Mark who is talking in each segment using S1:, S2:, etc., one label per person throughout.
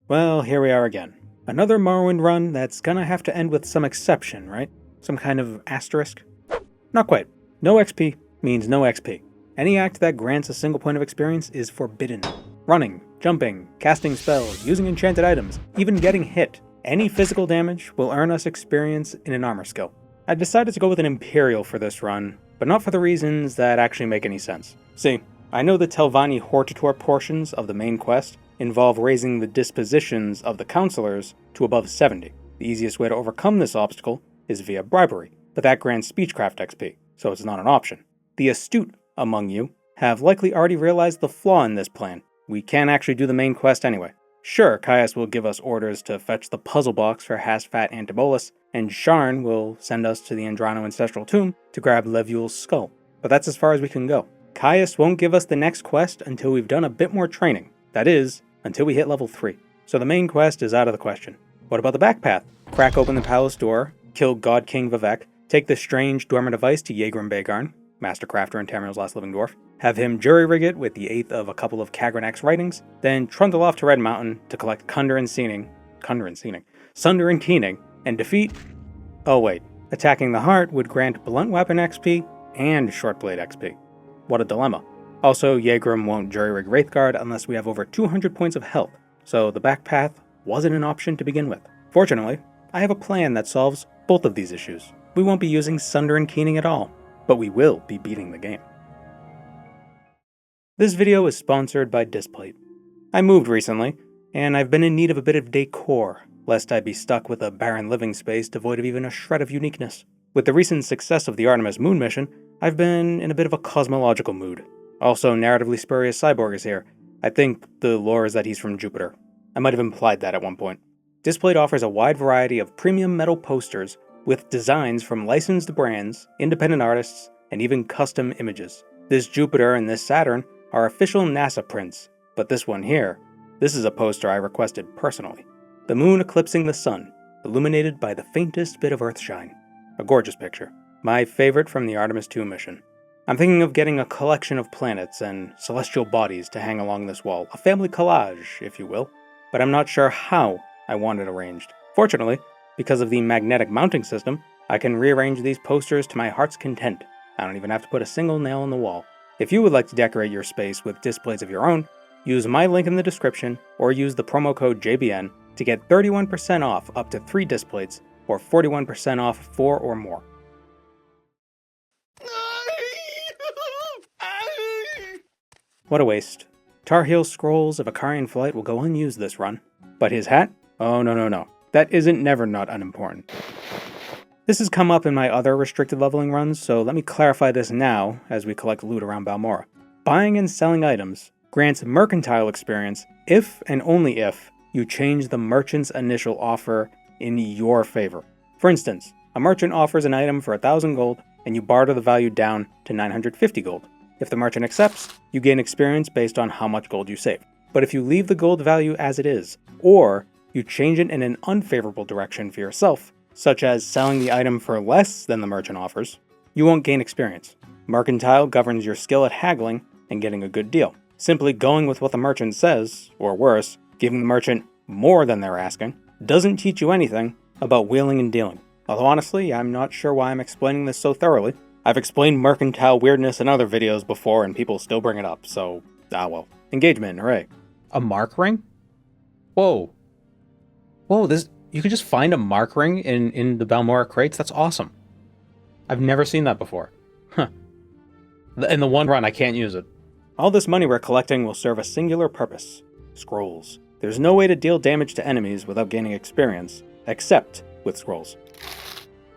S1: Well, here we are again. Another Morrowind run that's gonna have to end with some exception, right? Some kind of asterisk? Not quite. No XP means no XP. Any act that grants a single point of experience is forbidden. Running, jumping, casting spells, using enchanted items, even getting hit. Any physical damage will earn us experience in an armor skill. I decided to go with an Imperial for this run, but not for the reasons that actually make any sense. See, I know the Telvanni Hortator portions of the main quest involve raising the dispositions of the counselors to above 70. The easiest way to overcome this obstacle is via bribery, but that grants speechcraft XP, so it's not an option. The astute among you have likely already realized the flaw in this plan. We can't actually do the main quest anyway. Sure, Caius will give us orders to fetch the puzzle box for Hasfat Antibolus, and Sharn will send us to the Andrano Ancestral Tomb to grab Levuel's skull, but that's as far as we can go. Caius won't give us the next quest until we've done a bit more training. That is, until we hit level 3. So the main quest is out of the question. What about the back path? Crack open the palace door, kill God King Vivek, take the strange dormant device to Yegrim Bagarn, Master Crafter and Tamriel's last living dwarf, have him jury-rig it with the 8th of a couple of Kagranak's writings, then trundle off to Red Mountain to collect Sunder and Keening, and defeat... Oh wait, attacking the heart would grant blunt weapon XP and short blade XP. What a dilemma. Also, Yegrim won't jury-rig Wraithguard unless we have over 200 points of health, so the back path wasn't an option to begin with. Fortunately, I have a plan that solves both of these issues. We won't be using Sunder and Keening at all, but we will be beating the game. This video is sponsored by Displate. I moved recently, and I've been in need of a bit of decor, lest I be stuck with a barren living space devoid of even a shred of uniqueness. With the recent success of the Artemis Moon mission, I've been in a bit of a cosmological mood. Also, narratively spurious Cyborg is here. I think the lore is that he's from Jupiter. I might have implied that at one point. Displate offers a wide variety of premium metal posters with designs from licensed brands, independent artists, and even custom images. This Jupiter and this Saturn are official NASA prints, but this one here, this is a poster I requested personally. The moon eclipsing the sun, illuminated by the faintest bit of Earthshine. A gorgeous picture. My favorite from the Artemis II mission. I'm thinking of getting a collection of planets and celestial bodies to hang along this wall, a family collage, if you will, but I'm not sure how I want it arranged. Fortunately, because of the magnetic mounting system, I can rearrange these posters to my heart's content. I don't even have to put a single nail in the wall. If you would like to decorate your space with displays of your own, use my link in the description or use the promo code JBN to get 31% off up to 3 displays or 41% off 4 or more. What a waste. Tar Heel Scrolls of Akarian Flight will go unused this run. But his hat? Oh no. That isn't never not unimportant. This has come up in my other restricted leveling runs, so let me clarify this now as we collect loot around Balmora. Buying and selling items grants mercantile experience if and only if you change the merchant's initial offer in your favor. For instance, a merchant offers an item for 1,000 gold and you barter the value down to 950 gold. If the merchant accepts, you gain experience based on how much gold you save. But if you leave the gold value as it is, or you change it in an unfavorable direction for yourself, such as selling the item for less than the merchant offers, you won't gain experience. Mercantile governs your skill at haggling and getting a good deal. Simply going with what the merchant says, or worse, giving the merchant more than they're asking, doesn't teach you anything about wheeling and dealing. Although honestly, I'm not sure why I'm explaining this so thoroughly. I've explained mercantile weirdness in other videos before and people still bring it up, so, well. Engagement, hooray. A mark ring? Whoa, you can just find a mark ring in the Balmora crates? That's awesome. I've never seen that before. Huh. In the one run, I can't use it. All this money we're collecting will serve a singular purpose. Scrolls. There's no way to deal damage to enemies without gaining experience, except with scrolls.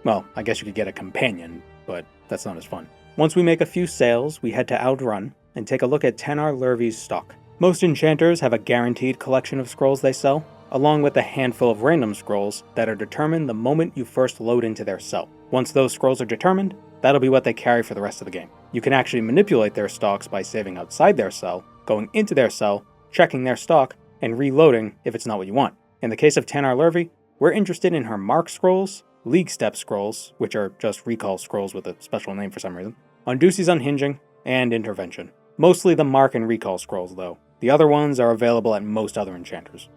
S1: Well, I guess you could get a companion, but that's not as fun. Once we make a few sales, we head to Outrun and take a look at Tanar Lurvy's stock. Most enchanters have a guaranteed collection of scrolls they sell, along with a handful of random scrolls that are determined the moment you first load into their cell. Once those scrolls are determined, that'll be what they carry for the rest of the game. You can actually manipulate their stocks by saving outside their cell, going into their cell, checking their stock, and reloading if it's not what you want. In the case of Tanar Lurvy, we're interested in her Mark Scrolls, League Step Scrolls, which are just recall scrolls with a special name for some reason, Unduci's Unhinging, and Intervention. Mostly the Mark and Recall scrolls though. The other ones are available at most other enchanters.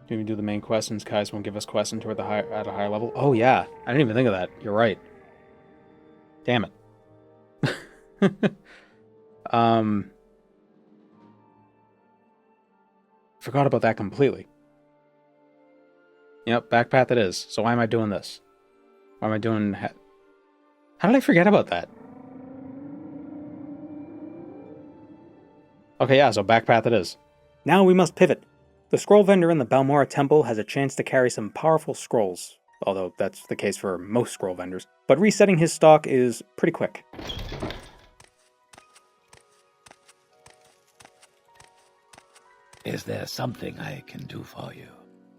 S1: Do we do the main quest since Kais won't give us quests until we're at a higher level? Oh yeah, I didn't even think of that. You're right. Damn it. Forgot about that completely. Yep, back path it is. So why am I doing this? Why am I doing... How did I forget about that? Okay, yeah, so back path it is. Now we must pivot. The scroll vendor in the Balmora Temple has a chance to carry some powerful scrolls, although that's the case for most scroll vendors, but resetting his stock is pretty quick.
S2: Is there something I can do for you?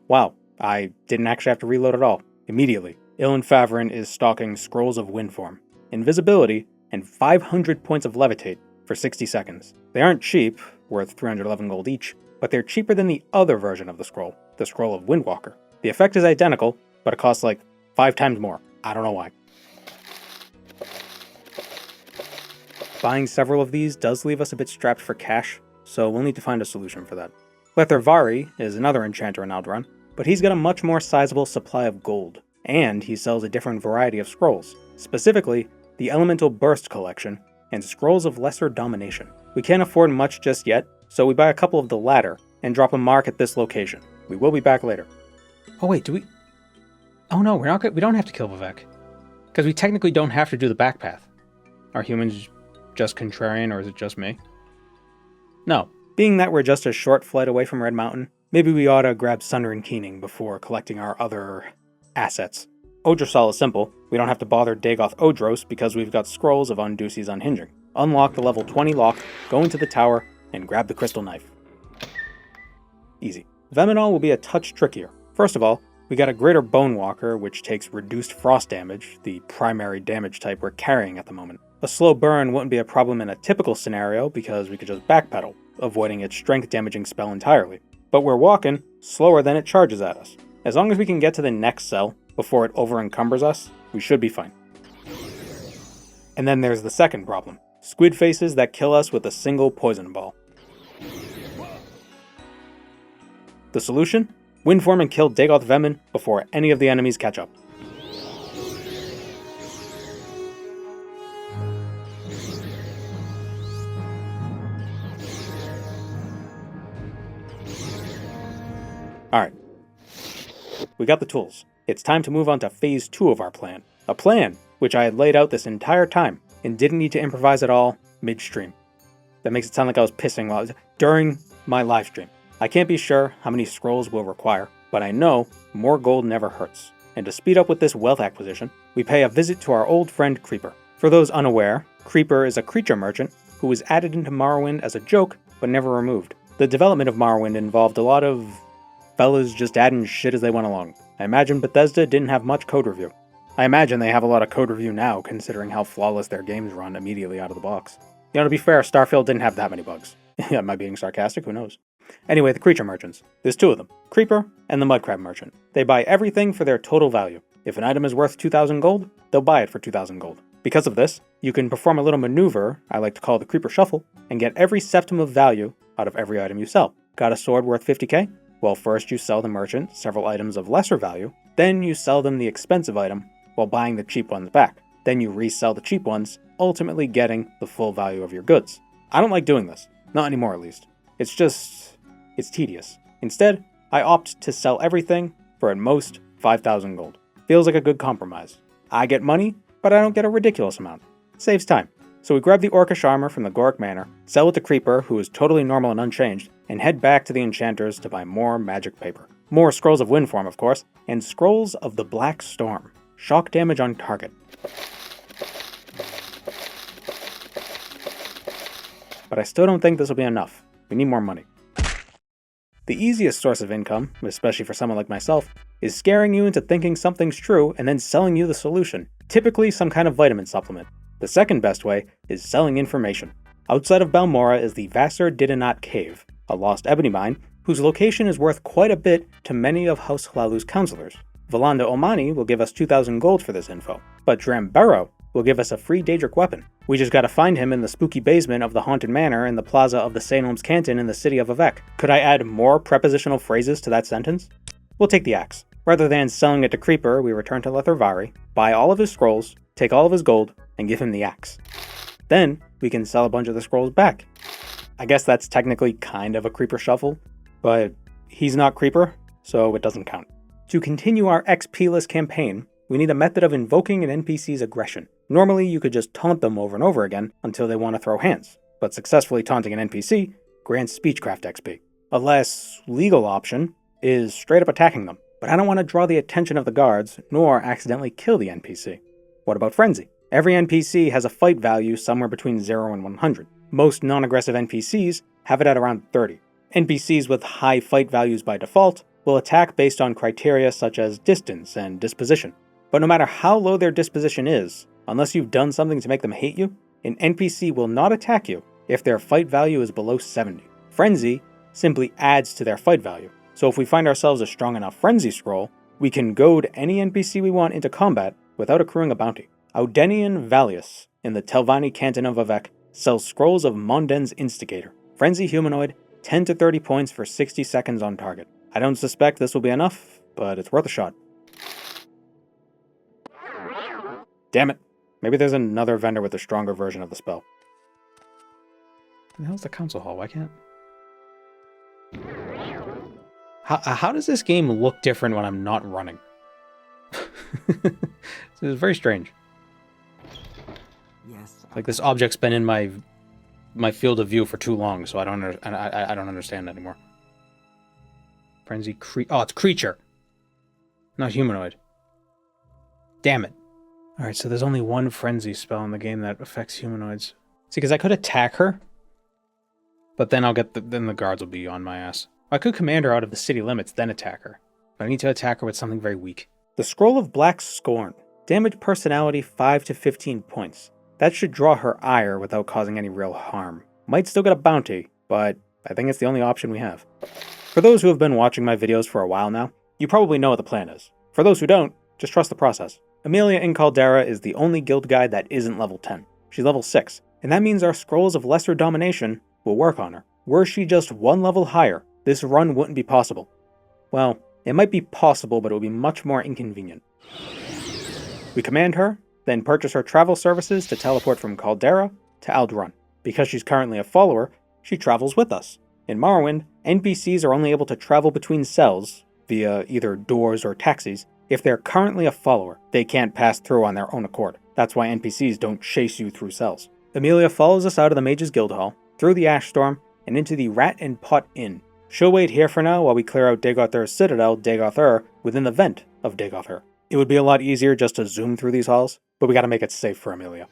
S1: Wow, I didn't actually have to reload at all. Immediately, Ilan Farron is stocking Scrolls of Windform, Invisibility, and 500 points of Levitate for 60 seconds. They aren't cheap, worth 311 gold each, but they're cheaper than the other version of the Scroll of Windwalker. The effect is identical, but it costs like 5 times more. I don't know why. Buying several of these does leave us a bit strapped for cash, so we'll need to find a solution for that. Lethervari is another enchanter in Alderaan, but he's got a much more sizable supply of gold, and he sells a different variety of scrolls, specifically the Elemental Burst collection and Scrolls of Lesser Domination. We can't afford much just yet, so we buy a couple of the latter and drop a mark at this location. We will be back later. Oh wait, do we... Oh no, we don't have to kill Vivek, because we technically don't have to do the back path. Are humans just contrarian, or is it just me? No. Being that we're just a short flight away from Red Mountain, maybe we ought to grab Sunder and Keening before collecting our other assets. Odrosol is simple. We don't have to bother Dagoth Odros because we've got Scrolls of Unduci's Unhinging. Unlock the level 20 lock, go into the tower, and grab the crystal knife. Easy. Veminol will be a touch trickier. First of all, we got a Greater Bonewalker, which takes reduced frost damage, the primary damage type we're carrying at the moment. A slow burn wouldn't be a problem in a typical scenario because we could just backpedal, avoiding its strength damaging spell entirely. But we're walking slower than it charges at us. As long as we can get to the next cell before it over-encumbers us, we should be fine. And then there's the second problem. Squid faces that kill us with a single poison ball. The solution? Windform and kill Dagoth Vemin before any of the enemies catch up. Alright. We got the tools. It's time to move on to phase 2 of our plan. A plan which I had laid out this entire time and didn't need to improvise at all midstream. That makes it sound like I was pissing during my live stream. I can't be sure how many scrolls we'll require, but I know more gold never hurts. And to speed up with this wealth acquisition, we pay a visit to our old friend Creeper. For those unaware, Creeper is a creature merchant who was added into Morrowind as a joke, but never removed. The development of Morrowind involved a lot of fellas just adding shit as they went along. I imagine Bethesda didn't have much code review. I imagine they have a lot of code review now, considering how flawless their games run immediately out of the box. You know, to be fair, Starfield didn't have that many bugs. Am I being sarcastic? Who knows? Anyway, the creature merchants. There's 2 of them. Creeper and the Mudcrab merchant. They buy everything for their total value. If an item is worth 2,000 gold, they'll buy it for 2,000 gold. Because of this, you can perform a little maneuver I like to call the Creeper Shuffle, and get every septum of value out of every item you sell. Got a sword worth 50k? Well, first you sell the merchant several items of lesser value, then you sell them the expensive item while buying the cheap ones back. Then you resell the cheap ones, ultimately getting the full value of your goods. I don't like doing this. Not anymore, at least. It's tedious. Instead, I opt to sell everything for at most 5,000 gold. Feels like a good compromise. I get money, but I don't get a ridiculous amount. Saves time. So we grab the Orcish armor from the Goric Manor, sell it to Creeper, who is totally normal and unchanged, and head back to the enchanters to buy more magic paper. More Scrolls of Windform, of course, and Scrolls of the Black Storm. Shock damage on target. But I still don't think this will be enough. We need more money. The easiest source of income, especially for someone like myself, is scaring you into thinking something's true and then selling you the solution, typically some kind of vitamin supplement. The second best way is selling information. Outside of Balmora is the Vassar Didinat Cave, a lost ebony mine whose location is worth quite a bit to many of House Hlalu's counselors. Valanda Omani will give us 2,000 gold for this info, but Drambero will give us a free Daedric weapon. We just gotta find him in the spooky basement of the Haunted Manor in the plaza of the St. Holmes Canton in the city of Avec. Could I add more prepositional phrases to that sentence? We'll take the axe. Rather than selling it to Creeper, we return to Lethervari, buy all of his scrolls, take all of his gold, and give him the axe. Then, we can sell a bunch of the scrolls back. I guess that's technically kind of a Creeper shuffle, but he's not Creeper, so it doesn't count. To continue our XP-less campaign, we need a method of invoking an NPC's aggression. Normally, you could just taunt them over and over again until they want to throw hands, but successfully taunting an NPC grants Speechcraft XP. A less legal option is straight up attacking them, but I don't want to draw the attention of the guards, nor accidentally kill the NPC. What about Frenzy? Every NPC has a fight value somewhere between 0 and 100. Most non-aggressive NPCs have it at around 30. NPCs with high fight values by default will attack based on criteria such as distance and disposition. But no matter how low their disposition is, unless you've done something to make them hate you, an NPC will not attack you if their fight value is below 70. Frenzy simply adds to their fight value. So if we find ourselves a strong enough Frenzy scroll, we can goad any NPC we want into combat without accruing a bounty. Audenian Valius in the Telvanni Canton of Vivec sells scrolls of Monden's Instigator. Frenzy humanoid, 10 to 30 points for 60 seconds on target. I don't suspect this will be enough, but it's worth a shot. Damn it. Maybe there's another vendor with a stronger version of the spell. What the hell's the council hall? Why can't... How does this game look different when I'm not running? It's very strange.
S3: Yes.
S1: Like this object's been in my field of view for too long, so I don't understand anymore. Frenzy oh, it's creature, not humanoid. Damn it! All right, so there's only one frenzy spell in the game that affects humanoids. See, because I could attack her, but then then the guards will be on my ass. I could command her out of the city limits, then attack her. But I need to attack her with something very weak. The Scroll of Black Scorn. Damage personality 5 to 15 points. That should draw her ire without causing any real harm. Might still get a bounty, but I think it's the only option we have. For those who have been watching my videos for a while now, you probably know what the plan is. For those who don't, just trust the process. Amelia in Caldera is the only guild guide that isn't level 10. She's level 6, and that means our Scrolls of Lesser Domination will work on her. Were she just one level higher, this run wouldn't be possible. Well, it might be possible, but it would be much more inconvenient. We command her, then purchase her travel services to teleport from Caldera to Aldrun. Because she's currently a follower, she travels with us. In Morrowind, NPCs are only able to travel between cells, via either doors or taxis, if they're currently a follower. They can't pass through on their own accord. That's why NPCs don't chase you through cells. Amelia follows us out of the Mage's Guild Hall, through the Ash Storm, and into the Rat and Pot Inn. She'll wait here for now while we clear out Dagothur's citadel, Dagothur, within the vent of Dagothur. It would be a lot easier just to zoom through these halls, but we gotta make it safe for Amelia.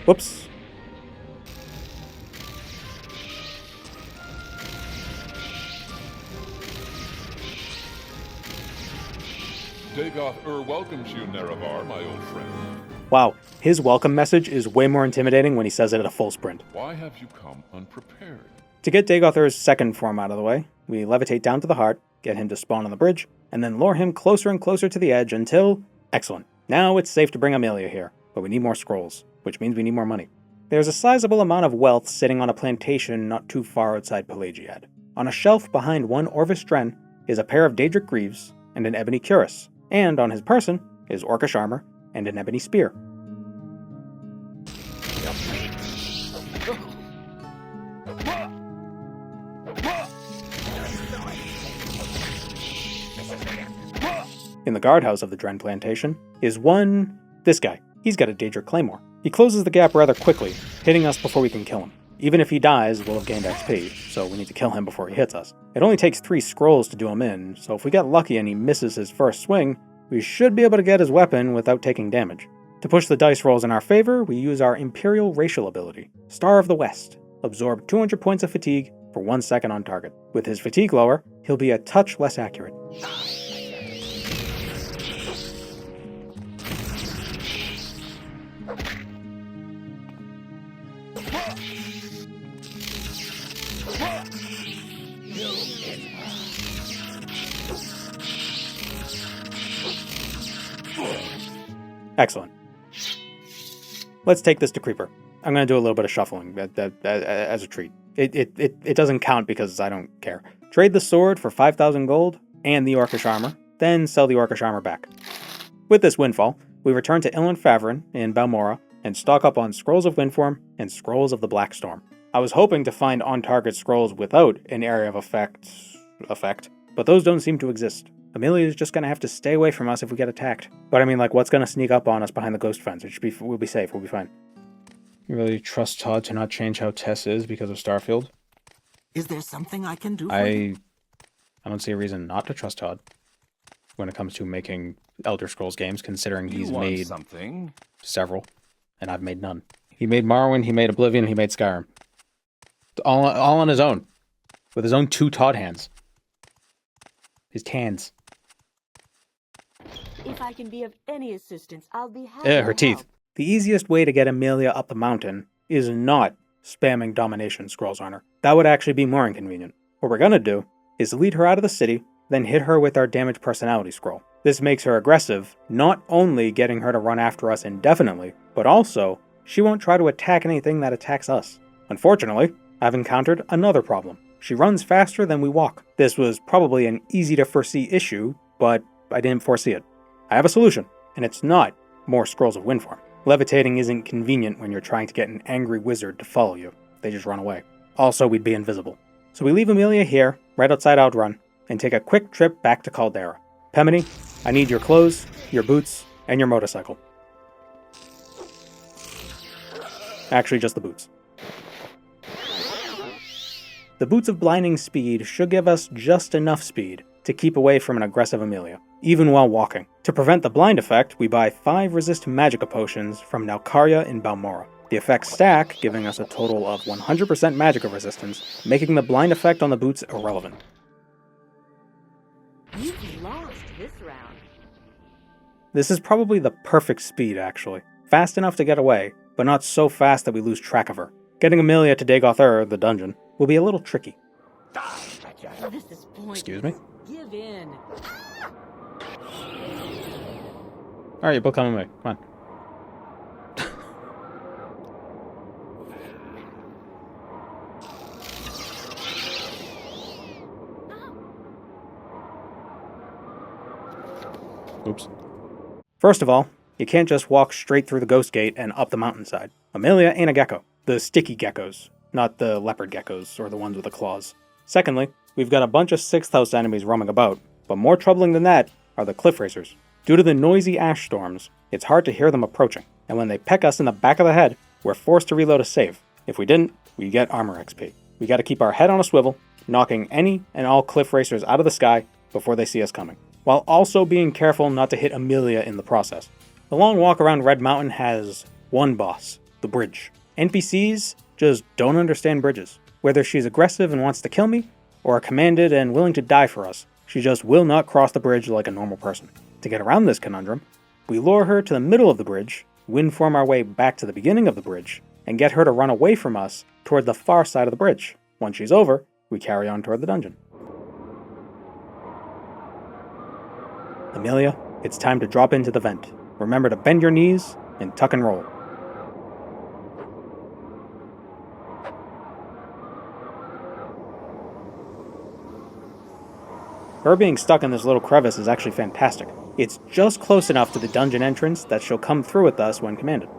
S1: Whoops.
S4: Dagoth welcomes you, Nerevar, my old friend.
S1: Wow, his welcome message is way more intimidating when he says it at a full sprint.
S4: Why have you come unprepared?
S1: To get Dagothur's second form out of the way, we levitate down to the heart, get him to spawn on the bridge, and then lure him closer and closer to the edge until... Excellent. Now it's safe to bring Amelia here, but we need more scrolls, which means we need more money. There's a sizable amount of wealth sitting on a plantation not too far outside Pelagiad. On a shelf behind one Orvis Dren is a pair of Daedric Greaves and an ebony cuirass, and on his person is orcish armor and an ebony spear. In the guardhouse of the Dren plantation is this guy. He's got a Daedric Claymore. He closes the gap rather quickly, hitting us before we can kill him. Even if he dies, we'll have gained XP, so we need to kill him before he hits us. It only takes 3 scrolls to do him in, so if we get lucky and he misses his first swing, we should be able to get his weapon without taking damage. To push the dice rolls in our favor, we use our Imperial Racial ability, Star of the West. Absorb 200 points of fatigue for 1 second on target. With his fatigue lower, he'll be a touch less accurate. Excellent. Let's take this to Creeper. I'm going to do a little bit of shuffling as a treat. It doesn't count because I don't care. Trade the sword for 5,000 gold and the Orcish armor, then sell the Orcish armor back. With this windfall, we return to Illan Farron in Balmora and stock up on Scrolls of Windform and Scrolls of the Black Storm. I was hoping to find on-target scrolls without an area of effect, but those don't seem to exist. Amelia's just gonna have to stay away from us if we get attacked. But I mean, like, what's gonna sneak up on us behind the ghost fence? We'll be safe, we'll be fine. You really trust Todd to not change how Tess is because of Starfield?
S3: Is there something I can do for you?
S1: I don't see a reason not to trust Todd when it comes to making Elder Scrolls games, considering he's made
S4: something.
S1: several, and I've made none. He made Morrowind, he made Oblivion, he made Skyrim. All on his own. With his own 2 Todd hands. His tans.
S5: If I can be of any assistance, I'll be happy to
S1: Her teeth.
S5: help.
S1: The easiest way to get Amelia up the mountain is not spamming domination scrolls on her. That would actually be more inconvenient. What we're gonna do is lead her out of the city, then hit her with our damage personality scroll. This makes her aggressive, not only getting her to run after us indefinitely, but also she won't try to attack anything that attacks us. Unfortunately, I've encountered another problem. She runs faster than we walk. This was probably an easy to foresee issue, but I didn't foresee it. I have a solution, and it's not more Scrolls of Windform. Levitating isn't convenient when you're trying to get an angry wizard to follow you. They just run away. Also, we'd be invisible. So we leave Amelia here, right outside Outrun, and take a quick trip back to Caldera. Pemini, I need your clothes, your boots, and your motorcycle. Actually, just the boots. The boots of blinding speed should give us just enough speed to keep away from an aggressive Amelia, even while walking. To prevent the blind effect, we buy 5 resist magicka potions from Nalcaria in Balmora. The effects stack, giving us a total of 100% magicka resistance, making the blind effect on the boots irrelevant.
S5: You've lost this round.
S1: This is probably the perfect speed, actually. Fast enough to get away, but not so fast that we lose track of her. Getting Amelia to Dagoth Ur, the dungeon, will be a little tricky.
S5: This is pointless.
S1: Excuse me?
S5: Give in.
S1: Alright, you both come with me. Come on. Oops. First of all, you can't just walk straight through the ghost gate and up the mountainside. Amelia ain't a gecko. The sticky geckos, not the leopard geckos or the ones with the claws. Secondly, we've got a bunch of 6th house enemies roaming about, but more troubling than that are the cliff racers. Due to the noisy ash storms, it's hard to hear them approaching, and when they peck us in the back of the head, we're forced to reload a save. If we didn't, we get armor XP. We gotta keep our head on a swivel, knocking any and all cliff racers out of the sky before they see us coming, while also being careful not to hit Amelia in the process. The long walk around Red Mountain has one boss, the bridge. NPCs just don't understand bridges. Whether she's aggressive and wants to kill me, or commanded and willing to die for us, she just will not cross the bridge like a normal person. To get around this conundrum, we lure her to the middle of the bridge, windform our way back to the beginning of the bridge, and get her to run away from us toward the far side of the bridge. Once she's over, we carry on toward the dungeon. Amelia, it's time to drop into the vent. Remember to bend your knees and tuck and roll. Her being stuck in this little crevice is actually fantastic. It's just close enough to the dungeon entrance that she'll come through with us when commanded.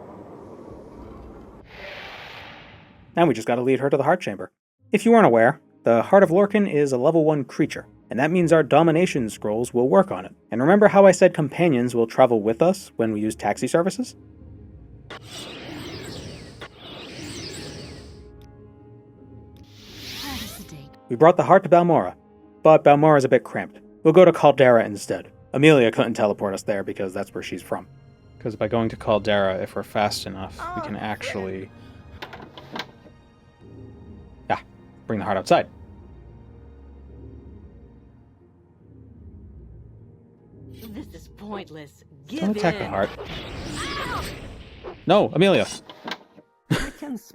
S1: Now we just gotta lead her to the Heart Chamber. If you weren't aware, the Heart of Lorcan is a level 1 creature, and that means our domination scrolls will work on it. And remember how I said companions will travel with us when we use taxi services? We brought the heart to Balmora, but Balmora is a bit cramped. We'll go to Caldera instead. Amelia couldn't teleport us there because that's where she's from. Because by going to Caldera, if we're fast enough, we can actually... bring the heart outside.
S5: This is pointless.
S1: Don't attack the heart. No, Amelia!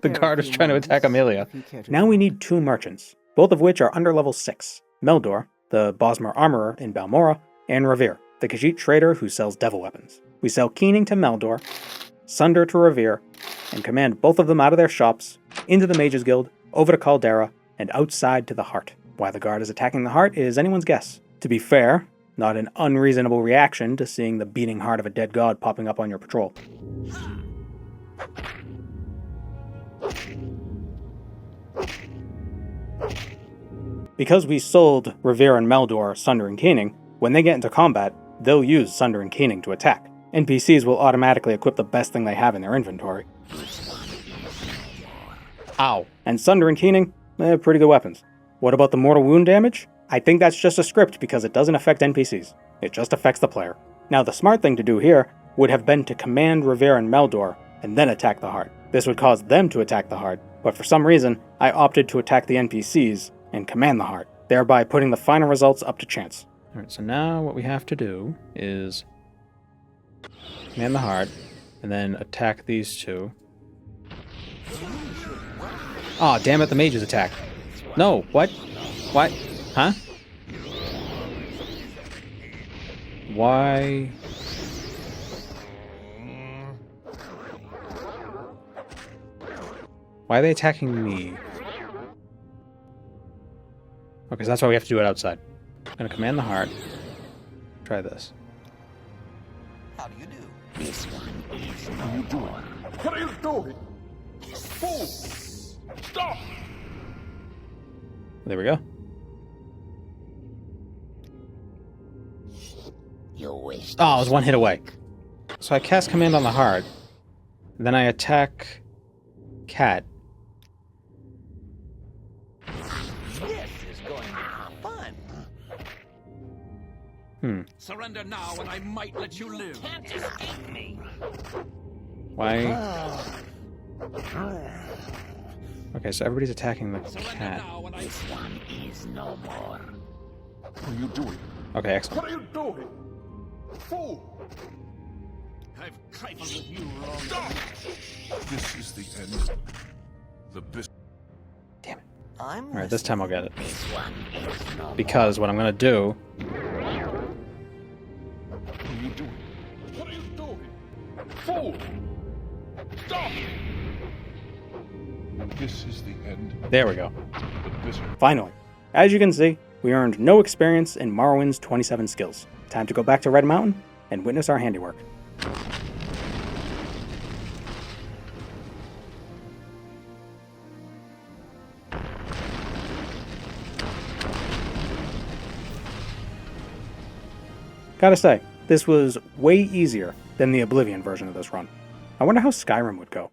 S1: The guard is trying to attack Amelia. Now we need 2 merchants, both of which are under level 6. Meldor, the Bosmer armorer in Balmora, and Revere, the Khajiit trader who sells devil weapons. We sell Keening to Meldor, Sunder to Revere, and command both of them out of their shops, into the Mages Guild, over to Caldera, and outside to the Heart. Why the guard is attacking the Heart is anyone's guess. To be fair, not an unreasonable reaction to seeing the beating heart of a dead god popping up on your patrol. Because we sold Revere and Meldor Sunder and Caning, when they get into combat, they'll use Sunder and Caning to attack. NPCs will automatically equip the best thing they have in their inventory. Ow. And Sunder and Caning, pretty good weapons. What about the mortal wound damage? I think that's just a script because it doesn't affect NPCs. It just affects the player. Now the smart thing to do here would have been to command Revere and Meldor and then attack the Heart. This would cause them to attack the Heart, but for some reason, I opted to attack the NPCs and command the Heart, thereby putting the final results up to chance. Alright, so now what we have to do is command the Heart, and then attack these two. Aw, damn it, the mages attack. No, what? What? Huh? Why? Why are they attacking me? Okay, so that's why we have to do it outside. I'm gonna command the Heart. Try this.
S3: How do you do?
S2: This one is
S4: What are you doing? What are you doing? Fool! Stop!
S1: There we go.
S2: You wish.
S1: Oh, I was one hit away. So I cast command on the Heart. Then I attack Cat.
S3: This is going to be fun.
S6: Surrender now, and I might let you live.
S3: Can't escape me.
S1: Why? Okay, so everybody's attacking the
S6: Surrender
S1: cat.
S6: now, and I.
S2: This one is no more.
S4: What are you doing?
S1: Okay, excellent.
S4: What are you doing? Fool!
S6: I've trifled with you long.
S4: Stop! This is the end. The business.
S1: Damn it.
S3: I'm
S1: Alright, this time I'll get it.
S2: This one is no
S1: Because what I'm gonna do...
S4: What are you doing? What are you doing? Fool! Stop! This is the end.
S1: There we go.
S4: The business.
S1: Finally. As you can see, we earned no experience in Morrowind's 27 skills. Time to go back to Red Mountain and witness our handiwork. Gotta say, this was way easier than the Oblivion version of this run. I wonder how Skyrim would go.